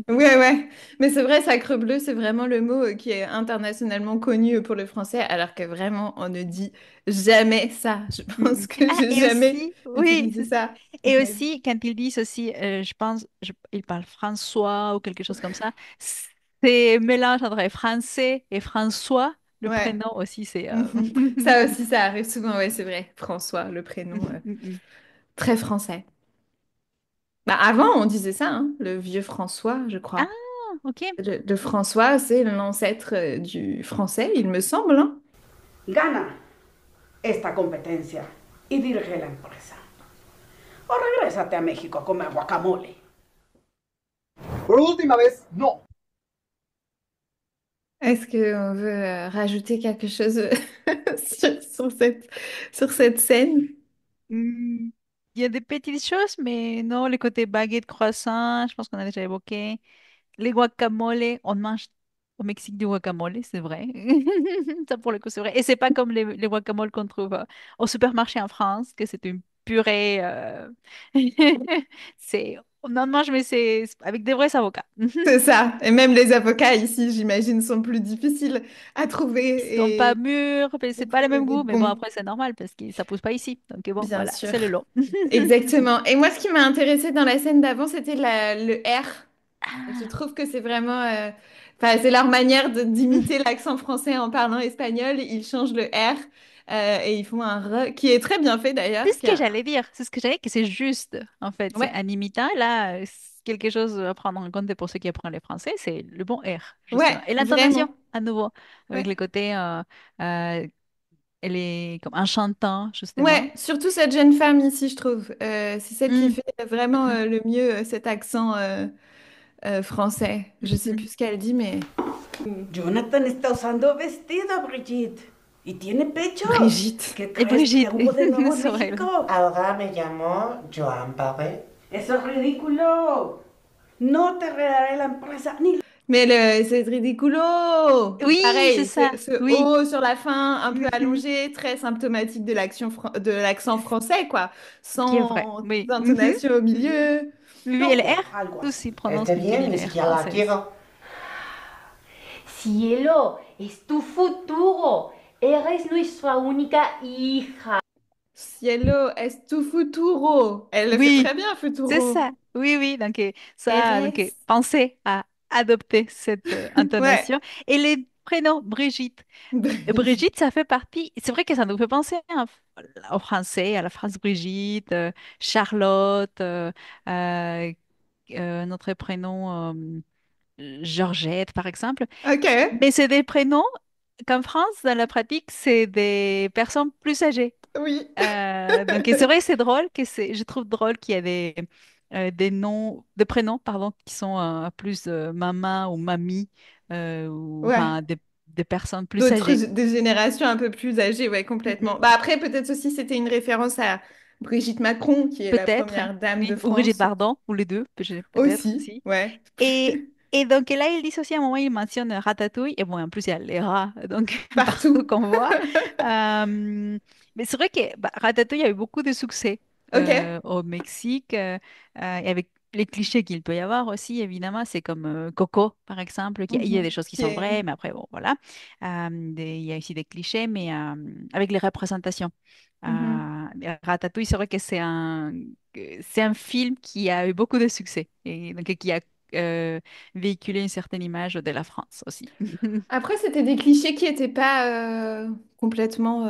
Ouais, ouais. Mais c'est vrai, Sacrebleu, c'est vraiment le mot qui est internationalement connu pour le français, alors que vraiment, on ne dit jamais ça. Je Mm, pense mm. que Ah, j'ai et jamais aussi, oui, utilisé c'est ça. ça de Et ma vie. aussi, quand ils disent aussi, je pense, ils parlent François ou quelque chose comme ça, c'est mélange entre français et François. Le Ouais. prénom aussi, c'est... Mhm. Ça aussi, ça arrive souvent, ouais, c'est vrai. François, le prénom Mm, mm. très français. Bah, avant, on disait ça, hein, le vieux François, je Ah, crois. ok. De François, c'est l'ancêtre du français, il me semble, hein. Gana esta competencia y dirige la empresa. O regrésate a México a comer guacamole. Por última vez, no. Est-ce qu'on veut rajouter quelque chose sur cette scène? Hmm, il y a des petites choses, mais non, les côtés baguette, croissant, je pense qu'on a déjà évoqué. Les guacamoles, on mange au Mexique du guacamole, c'est vrai. Ça, pour le coup, c'est vrai. Et c'est pas comme les guacamoles qu'on trouve au supermarché en France, que c'est une purée. C'est... On en mange, mais c'est avec des vrais avocats. C'est ça. Et même les avocats ici, j'imagine, sont plus difficiles à Ils sont pas trouver et mûrs, mais faut c'est pas le trouver même des goût. Mais bon, bons, après, c'est normal parce que ça pousse pas ici. Donc bon, bien voilà, sûr. c'est le lot. Exactement. Et moi, ce qui m'a intéressé dans la scène d'avant, c'était le R. Je trouve que c'est vraiment, enfin, c'est leur manière d'imiter l'accent français en parlant espagnol. Ils changent le R et ils font un R qui est très bien fait C'est d'ailleurs. ce que j'allais dire. C'est ce que j'allais dire, que c'est juste, en fait. C'est Ouais, un imitant. Là, c'est quelque chose à prendre en compte pour ceux qui apprennent le français, c'est le bon R, ouais, justement. Et l'intonation, vraiment. à nouveau, avec Ouais. le côté, elle est comme en chantant, Ouais, justement. surtout cette jeune femme ici, je trouve. C'est celle qui Mm, fait vraiment mm, le mieux cet accent français. Je sais mm. plus ce qu'elle dit, mais Jonathan está usando vestido, Brigitte. Y tiene pechos. Brigitte. ¿Qué Et crees que Brigitte, hubo de nuevo en c'est vrai. México? Ahora me llamo Joan Paré. Eso es ridículo. No te redaré la empresa ni... Mais c'est ridicolo! Oui, c'est Pareil, ça. ce Oui. O sur la fin, un peu Mhm. allongé, très symptomatique de de l'accent français, quoi. Qui est vrai. Sans Oui. Mhm. intonation au milieu. Oui, oui, et le No, R, algo tous así. ils prononcent Este comme tu bien, dis ni le R siquiera la française. quiero. Cielo, es tu futuro. Eres nuestra única hija. Cielo es tu futuro. Elle le fait très Oui, bien, c'est futuro. ça. Oui, oui. Donc, ça, donc, Eres. pensez à adopter cette Ouais, intonation. Et les prénom, Brigitte. Brigitte. Brigitte, ça fait partie. C'est vrai que ça nous fait penser au français, à la phrase Brigitte, Charlotte, notre prénom Georgette, par exemple. Ok, Mais c'est des prénoms qu'en France, dans la pratique, c'est des personnes plus âgées. oui. Donc, et c'est vrai, c'est drôle je trouve drôle qu'il y a des noms, des prénoms, pardon, qui sont plus maman ou mamie, ou Ouais. enfin des personnes plus âgées. Des générations un peu plus âgées, ouais, Mm, complètement. mm. Bah après, peut-être aussi c'était une référence à Brigitte Macron, qui est la Peut-être, première dame de oui, ou Brigitte France. Bardot, ou les deux, peut-être Aussi, aussi. ouais. Et donc là, ils disent aussi à un moment, ils mentionnent Ratatouille, et bon, en plus, il y a les rats, donc partout Partout. qu'on voit. Mais c'est vrai que Ratatouille a eu beaucoup de succès Ok. au Mexique, et avec les clichés qu'il peut y avoir aussi, évidemment, c'est comme Coco, par exemple, il y a des Mhm. choses qui Qui sont est... vraies, mais après, bon, voilà. Il y a aussi des clichés, mais avec les représentations. Mhm. Ratatouille, c'est vrai que c'est un film qui a eu beaucoup de succès et donc qui a euh, véhiculé une certaine image de la France aussi. Après, c'était des clichés qui n'étaient pas complètement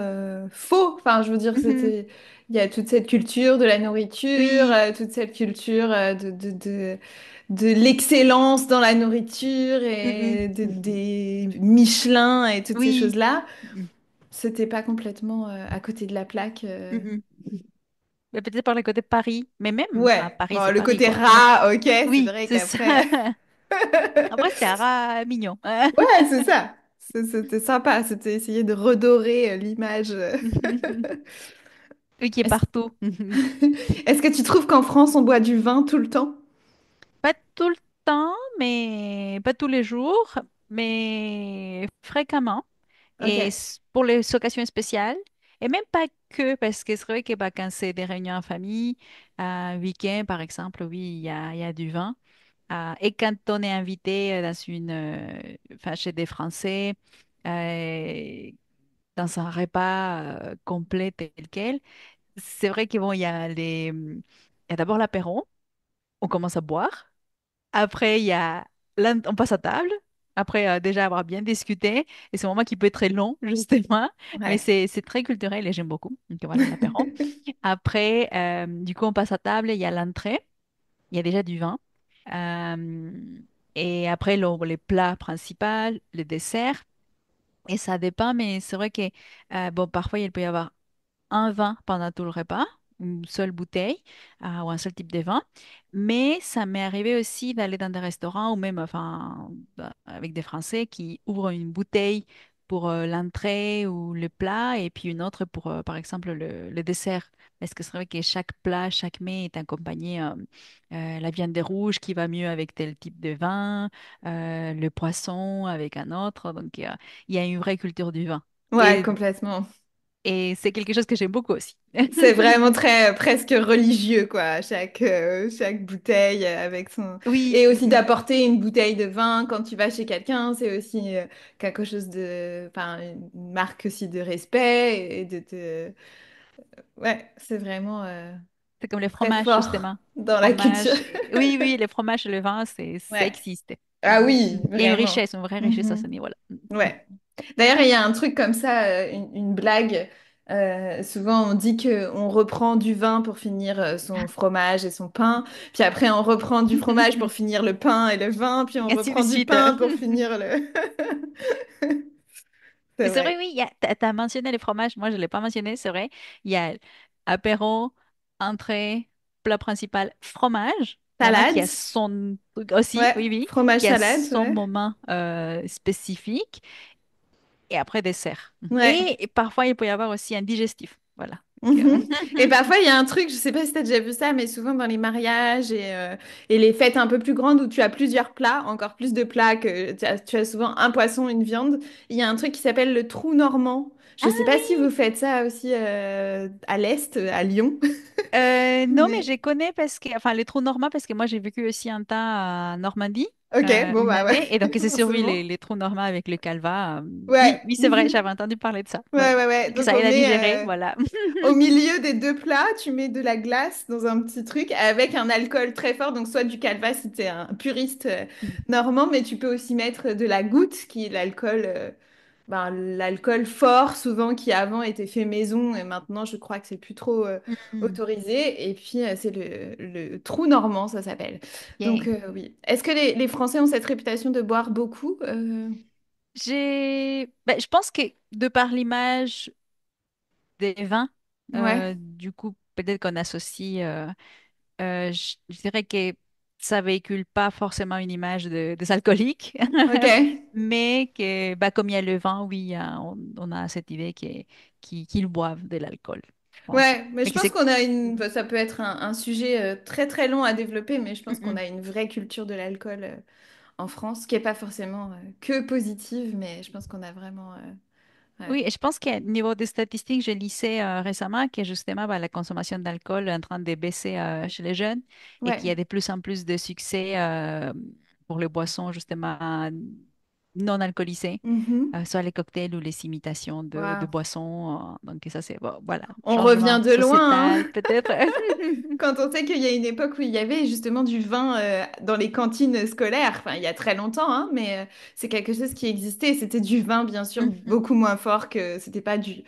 faux. Enfin, je veux dire, Mhm. c'était... Il y a toute cette culture de la nourriture, Oui. toute cette culture de l'excellence dans la nourriture Mhm. et des Michelin et toutes ces Oui. choses-là. Mhm. C'était pas complètement à côté de la plaque. Mhm. Mais peut-être par le côté Paris, mais même, enfin, Ouais, Paris, bon, c'est le Paris, côté quoi. Mais rat, ok, c'est oui, vrai c'est ça. qu'après... Après, c'était un rat mignon. Ouais, c'est ça. C'était sympa, c'était essayer de redorer l'image. Oui, qui est Est-ce partout. Est-ce que tu trouves qu'en France, on boit du vin tout le temps? Pas tout le temps, mais pas tous les jours, mais fréquemment. Et Ok. pour les occasions spéciales, et même pas que, parce que c'est vrai que bah, quand c'est des réunions en famille, un week-end par exemple, oui, il y a du vin. Et quand on est invité enfin, chez des Français, euh, dans un repas complet tel quel, c'est vrai que bon, il y a d'abord l'apéro, on commence à boire. Après, on passe à table. Après, déjà avoir bien discuté. Et c'est un moment qui peut être très long, justement. Mais Ouais. c'est très culturel et j'aime beaucoup. Donc voilà, l'apéro. Après, du coup, on passe à table. Il y a l'entrée. Il y a déjà du vin. Euh, et après, les plats principaux, les desserts. Et ça dépend, mais c'est vrai que, bon, parfois, il peut y avoir un vin pendant tout le repas, une seule bouteille ou un seul type de vin. Mais ça m'est arrivé aussi d'aller dans des restaurants ou même enfin, avec des Français qui ouvrent une bouteille pour l'entrée ou le plat et puis une autre pour, par exemple, le dessert. Parce que c'est vrai que chaque plat, chaque mets est accompagné la viande des rouges qui va mieux avec tel type de vin, le poisson avec un autre. Donc, il y a une vraie culture du vin. Ouais, Et complètement. et c'est quelque chose que j'aime beaucoup aussi. C'est vraiment très presque religieux, quoi. Chaque bouteille avec son... Oui. Et aussi Mhm. d'apporter une bouteille de vin quand tu vas chez quelqu'un, c'est aussi quelque chose de... Enfin, une marque aussi de respect et Ouais, c'est vraiment C'est comme les très fromages, fort justement. dans la culture. Fromage. Oui, oui, les fromages et le vin, ça Ouais. existe. Ah Mhm. oui, Il y a vraiment. une vraie richesse à ce Mhm. niveau-là. Ouais. D'ailleurs, il y a un truc comme ça, une blague. Souvent, on dit que on reprend du vin pour finir son fromage et son pain, puis après on reprend du fromage pour finir le pain et le vin, puis on Et ainsi de reprend du suite. pain pour finir le... C'est Mais c'est vrai, vrai. oui, t'as mentionné les fromages. Moi, je ne l'ai pas mentionné, c'est vrai. Il y a apéro, entrée, plat principal, fromage. Vraiment qui a Salade. son truc aussi, Ouais, oui, oui, fromage qui a salade, son ouais. moment spécifique. Et après, dessert. Ouais. Et parfois, il peut y avoir aussi un digestif. Voilà. Donc, Mhm. Et parfois, il y a un truc, je sais pas si tu as déjà vu ça, mais souvent dans les mariages et les fêtes un peu plus grandes où tu as plusieurs plats, encore plus de plats que tu as souvent un poisson, une viande, il y a un truc qui s'appelle le trou normand. Je Ah ne sais pas si oui. vous faites ça aussi à l'Est, à Lyon. Non, mais Mais... je connais parce que, enfin, les trous normands, parce que moi, j'ai vécu aussi un temps à Normandie, Ok, bon, une bah ouais, année, et donc c'est sur oui, forcément. les trous normands avec le calva. Oui, Ouais. oui, c'est vrai, Mhm. j'avais entendu parler de ça. Oui, Ouais, ouais, ouais. que Donc ça on aide à met digérer, voilà. au milieu des deux plats, tu mets de la glace dans un petit truc avec un alcool très fort. Donc soit du calva si tu es un puriste normand, mais tu peux aussi mettre de la goutte, qui est l'alcool ben, l'alcool fort, souvent qui avant était fait maison et maintenant je crois que c'est plus trop Mhm. autorisé. Et puis c'est le trou normand, ça s'appelle. Donc Ok. oui. Est-ce que les Français ont cette réputation de boire beaucoup? Ben, je pense que de par l'image des vins, Ouais. du coup, peut-être qu'on associe. Je dirais que ça véhicule pas forcément une image des alcooliques, Ok. mais que, bah, comme il y a le vin, oui, on a cette idée qu'ils boivent de l'alcool, je pense. Ouais, mais Mais je que pense c'est... qu'on a une, enfin, ça peut être un sujet très très long à développer, mais je pense qu'on Mm-mm. a une vraie culture de l'alcool en France, qui est pas forcément que positive, mais je pense qu'on a vraiment, ouais. Oui, et je pense qu'au niveau des statistiques, je lisais récemment que justement bah, la consommation d'alcool est en train de baisser chez les jeunes et qu'il y Ouais. a de plus en plus de succès pour les boissons justement non alcoolisées, Mhm. soit les cocktails ou les imitations de Waouh. boissons. Donc ça, c'est bon, voilà, On revient changement de loin, sociétal hein. peut-être. Quand on sait qu'il y a une époque où il y avait justement du vin dans les cantines scolaires, enfin il y a très longtemps, hein, mais c'est quelque chose qui existait. C'était du vin, bien sûr, Mhm. beaucoup moins fort que c'était pas du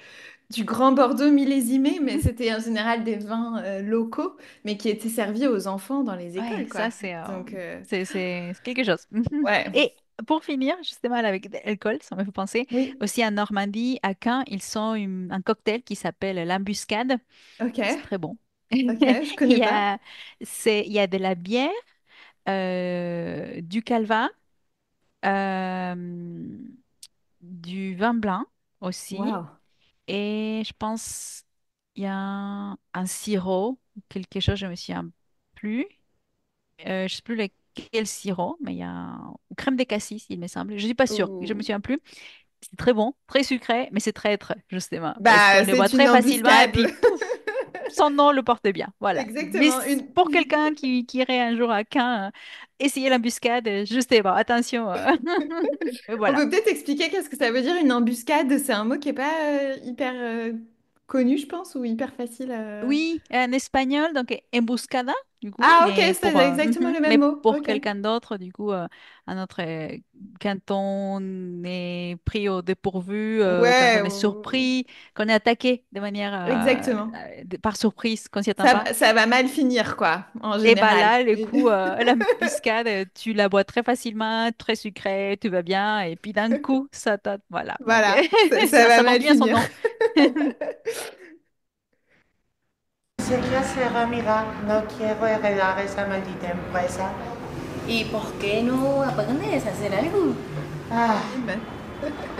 grand Bordeaux millésimé, mais c'était en général des vins locaux, mais qui étaient servis aux enfants dans les Ouais, écoles, quoi. ça Donc c'est quelque chose. ouais, Et pour finir, justement avec l'alcool, ça me fait penser, oui, aussi en Normandie, à Caen, ils ont un cocktail qui s'appelle l'embuscade. ok, C'est très bon. ok, je Il connais y pas. a, il y a de la bière, du calva, euh, du vin blanc aussi, Waouh. et je pense il y a un sirop, quelque chose, je me souviens plus. Je sais plus lequel sirop, mais il y a ou crème de cassis, il me semble. Je suis pas sûre, je me Ouh. souviens plus. C'est très bon, très sucré, mais c'est traître, justement, parce Bah, qu'on le boit c'est une très facilement et embuscade. puis pouf, son nom le porte bien. Voilà. Mais Exactement, une. pour quelqu'un qui irait un jour à Caen, essayer l'embuscade, justement, attention. Mais On voilà. peut peut-être expliquer qu'est-ce que ça veut dire une embuscade. C'est un mot qui est pas hyper connu, je pense, ou hyper facile à... Oui, en espagnol, donc embuscada, du coup, Ah, ok, c'est exactement le même mais mot. pour Ok. quelqu'un d'autre, du coup, à notre, quand on est pris au dépourvu, quand Ouais, on est surpris, qu'on est attaqué de manière, exactement. par surprise, qu'on s'y attend Ça, pas. ça va mal finir, quoi, en Et bah général. là, le coup, l'embuscade, tu la bois très facilement, très sucré, tu vas bien, et puis d'un coup, voilà. Donc, Voilà, ça ça, va ça porte mal bien son finir. nom. Sé qué hacer, amiga. No quiero heredar esa maldita empresa. ¿Y por qué no aprendes a hacer algo? Ah,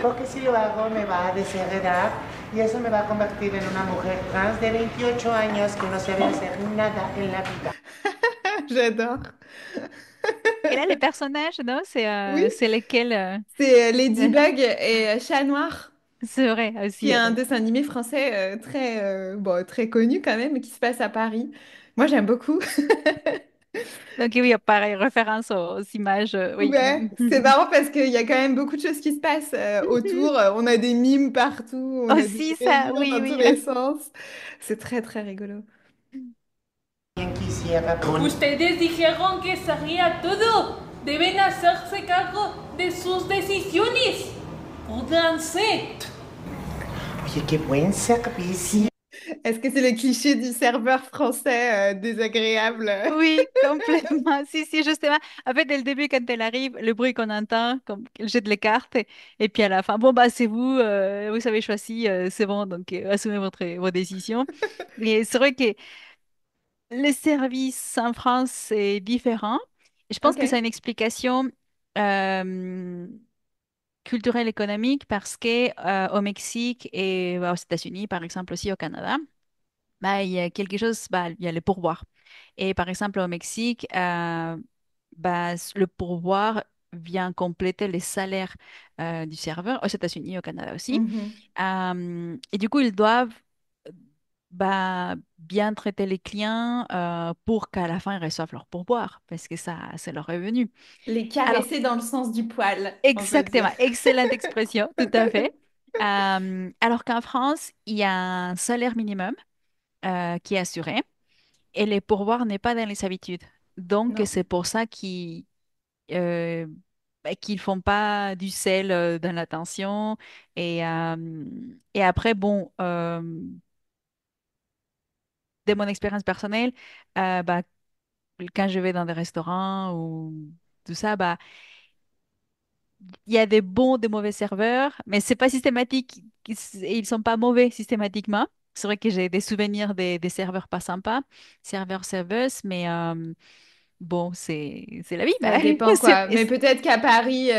porque si lo hago me va a desheredar y eso me va a convertir en una mujer trans de 28 años que no sabe hacer nada en la vida. J'adore. Et là, les personnages, non, Oui, c'est lesquels c'est Ladybug et Chat Noir, c'est vrai qui aussi. est un dessin animé français très, bon, très connu quand même, qui se passe à Paris. Moi, j'aime beaucoup. Donc oui, pareil, référence aux images, oui. Ouais, c'est marrant parce qu'il y a quand même beaucoup de choses qui se passent autour. On a des mimes partout, on a des Aussi ça, rayures oui, dans tous oui. les sens. C'est très, très rigolo. Quien quisiera Ustedes dijeron que sabía todo. Deben hacerse cargo de sus decisiones. Pónganse. Oye, qué buen servicio. Est-ce que c'est le cliché du serveur français désagréable? Oui, complètement. Si, si, justement. En fait, dès le début, quand elle arrive, le bruit qu'on entend, comme qu'elle jette les cartes, et puis à la fin, bon, bah, c'est vous, vous avez choisi, c'est bon, donc assumez vos décisions. Et c'est vrai que les services en France, c'est différent. Je pense Ok, que c'est une explication euh, culturelle économique parce que au Mexique et bah, aux États-Unis, par exemple, aussi au Canada, bah, il y a quelque chose, bah, il y a les pourboires. Et par exemple, au Mexique, bah, le pourboire vient compléter les salaires du serveur aux États-Unis et au Canada aussi. Mhm. Et du coup, ils doivent bah, bien traiter les clients pour qu'à la fin, ils reçoivent leur pourboire, parce que ça, c'est leur revenu. Les Alors, caresser dans le sens du poil, on peut dire. exactement, excellente expression, tout à fait. Alors qu'en France, il y a un salaire minimum qui est assuré et les pourboires n'est pas dans les habitudes. Donc, Non. c'est pour ça euh, qu'ils font pas du sel dans l'attention. Et après, bon, de mon expérience personnelle, bah, quand je vais dans des restaurants ou tout ça, bah, il y a des bons, des mauvais serveurs, mais c'est pas systématique. Et ils sont pas mauvais systématiquement. C'est vrai que j'ai des souvenirs des serveurs pas sympas, serveurs, serveuses, mais bon, c'est la vie. Ça dépend C'est- quoi. Mais peut-être qu'à Paris,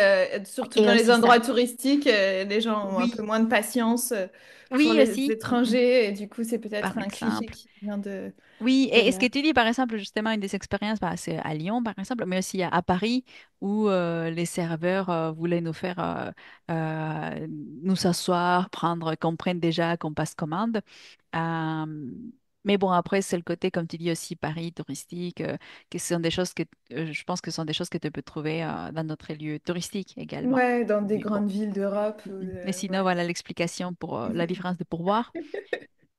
surtout Et dans les aussi ça. endroits touristiques, les gens ont un peu Oui, moins de patience pour oui les aussi, étrangers. Et du coup, c'est par peut-être un cliché exemple. qui vient Oui, de et ce là. que tu dis, par exemple, justement, une des expériences, bah, c'est à Lyon, par exemple, mais aussi à Paris, où les serveurs voulaient nous faire nous asseoir, prendre, qu'on prenne déjà, qu'on passe commande. Euh, mais bon, après, c'est le côté, comme tu dis aussi, Paris, touristique, que ce sont des choses que je pense que ce sont des choses que tu peux trouver dans notre lieu touristique également. Ouais, dans des Mais bon. grandes villes d'Europe. Mais sinon, Ouais. voilà l'explication pour la différence de pourboire.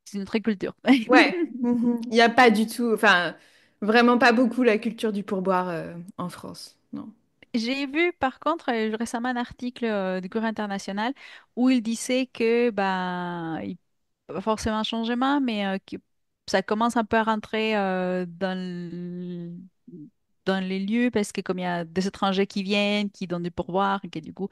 C'est une autre culture. Ouais. Mhm. Il n'y a pas du tout, enfin, vraiment pas beaucoup la culture du pourboire en France. Non. J'ai vu par contre récemment un article du Courrier international où il disait que pas forcément un changement, mais que ça commence un peu à rentrer dans les lieux parce que comme il y a des étrangers qui viennent, qui donnent du pourboire, et que du coup,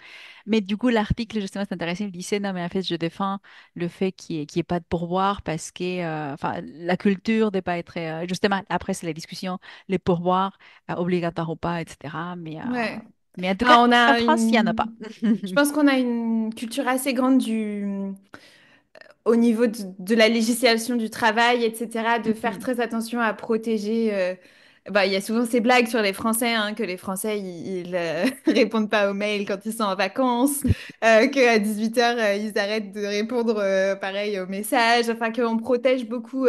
mais du coup l'article justement c'est intéressant, il disait non mais en fait je défends le fait qu'il y ait pas de pourboire parce que enfin la culture de pas être justement après c'est la discussion les pourboires obligatoires ou pas etc. Ouais. Mais en tout cas Ah, on en a France il y en a pas. une, je pense qu'on a une culture assez grande au niveau de la législation du travail, etc., de faire Mhm. très attention à protéger. Bah, il y a souvent ces blagues sur les Français, hein, que les Français, ils répondent pas aux mails quand ils sont en vacances, qu'à 18h, ils arrêtent de répondre pareil aux messages, enfin qu'on protège beaucoup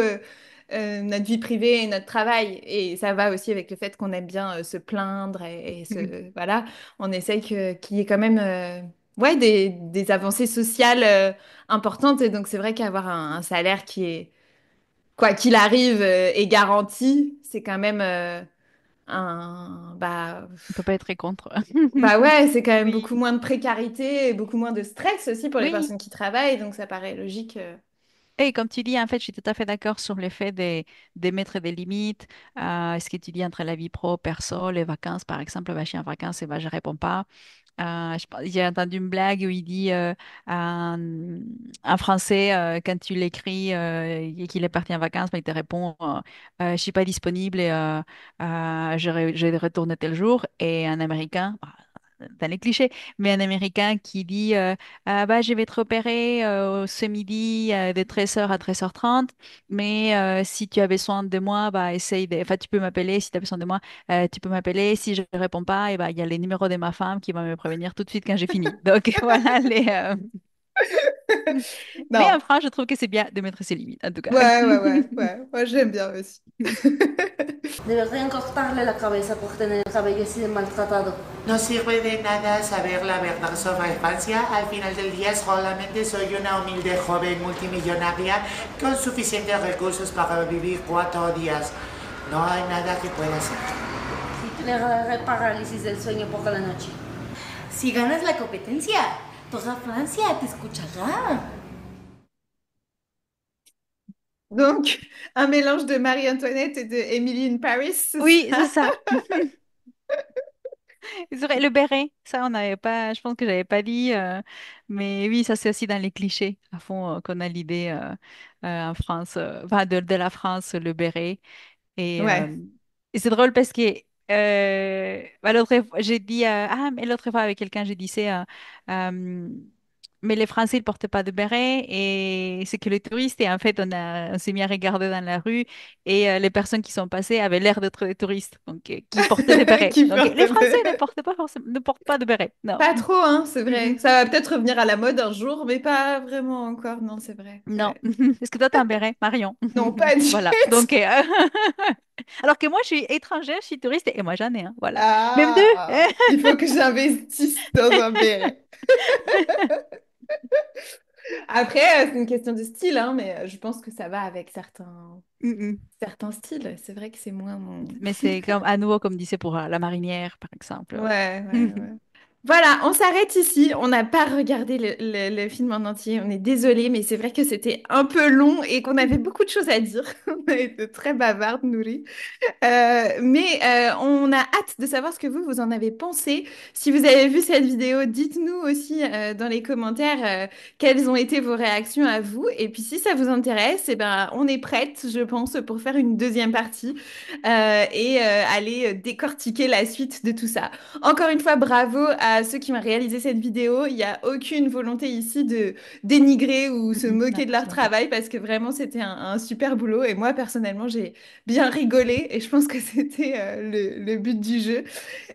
notre vie privée et notre travail. Et ça va aussi avec le fait qu'on aime bien se plaindre voilà, on essaye qu'il y ait quand même ouais, des avancées sociales importante. Et donc, c'est vrai qu'avoir un salaire qui est, quoi qu'il arrive, est garanti, c'est quand même On peut pas être contre. bah ouais, c'est quand même Oui. beaucoup moins de précarité et beaucoup moins de stress aussi pour les Oui, personnes qui travaillent. Donc, ça paraît logique. et comme tu dis, en fait, je suis tout à fait d'accord sur le fait de mettre des limites. Ce que tu dis entre la vie pro, perso, les vacances, par exemple, bah, je suis en vacances et bah, je réponds pas. J'ai entendu une blague où il dit en, en français, quand tu l'écris et qu'il est parti en vacances, bah, il te répond je suis pas disponible et je vais retourner tel jour. Et en américain, bah, dans les clichés, mais un Américain qui dit ah, bah, je vais te repérer ce midi de 13h à 13h30, mais si tu as besoin de moi, bah, essaye de... enfin, tu peux m'appeler si tu as besoin de moi, tu peux m'appeler. Si je ne réponds pas, et bah, il y a les numéros de ma femme qui va me prévenir tout de suite quand j'ai fini. Donc voilà Mais en Non. France, je trouve que c'est bien de mettre ses limites, en tout cas. Ouais, ouais, ouais, ouais. Moi, j'aime bien aussi. Deberían cortarle la cabeza por tener el cabello así de maltratado. No sirve de nada saber la verdad sobre Francia. Al final del día solamente soy una humilde joven multimillonaria con suficientes recursos para vivir 4 días. No hay nada que pueda hacer. Si le agarré parálisis del sueño por la noche. Si ganas la competencia, toda Francia te escuchará. Donc, un mélange de Marie-Antoinette et de Emily in Paris, c'est Oui, c'est ça? ça. C'est vrai, le béret, ça on n'avait pas, je pense que j'avais pas dit, mais oui, ça c'est aussi dans les clichés à fond qu'on a l'idée en France, enfin de la France, le béret. Et, euh, Ouais. et c'est drôle parce que bah, l'autre fois, j'ai dit, ah, mais l'autre fois avec quelqu'un, j'ai dit, c'est, Mais les Français, ils portent pas de béret et c'est que les touristes. Et en fait, on s'est mis à regarder dans la rue et les personnes qui sont passées avaient l'air d'être des touristes, donc qui portaient des bérets. Qui Donc porte les Français ne portent pas forcément, ne portent pas de béret. Non. pas trop, hein, c'est vrai. Mm, Ça va peut-être revenir à la mode un jour, mais pas vraiment encore. Non, c'est vrai. non. Ouais. Est-ce que toi, t'as un béret, Marion? Non, pas du Voilà. tout. Donc, alors que moi, je suis étrangère, je suis touriste et moi, j'en ai un. Voilà. Même deux. Ah, il faut que j'investisse dans un béret. Après, c'est une question de style, hein, mais je pense que ça va avec Mm, mm. certains styles. C'est vrai que c'est moins mon... Mais c'est comme à nouveau, comme disait pour la marinière, par exemple. Ouais, ouais, ouais. Voilà, on s'arrête ici. On n'a pas regardé le film en entier. On est désolé, mais c'est vrai que c'était un peu long et qu'on avait beaucoup de choses à dire. On a été très bavarde, Nourri. Mais on a hâte de savoir ce que vous en avez pensé. Si vous avez vu cette vidéo, dites-nous aussi dans les commentaires quelles ont été vos réactions à vous. Et puis si ça vous intéresse, eh ben, on est prête, je pense, pour faire une deuxième partie et aller décortiquer la suite de tout ça. Encore une fois, bravo à ceux qui ont réalisé cette vidéo. Il n'y a aucune volonté ici de dénigrer ou Mm, se mm. Non, moquer de leur absolument pas. travail parce que vraiment, c'était un super boulot. Et moi, personnellement, j'ai bien rigolé et je pense que c'était le but du jeu.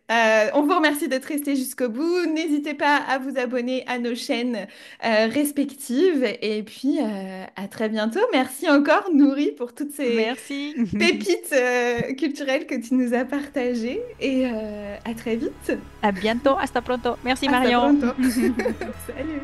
On vous remercie d'être resté jusqu'au bout. N'hésitez pas à vous abonner à nos chaînes respectives et puis à très bientôt. Merci encore Nouri pour toutes ces Merci. pépites culturelles que tu nous as partagées et à très vite. À bientôt. Hasta pronto. Merci, Hasta Marion. pronto. Salut.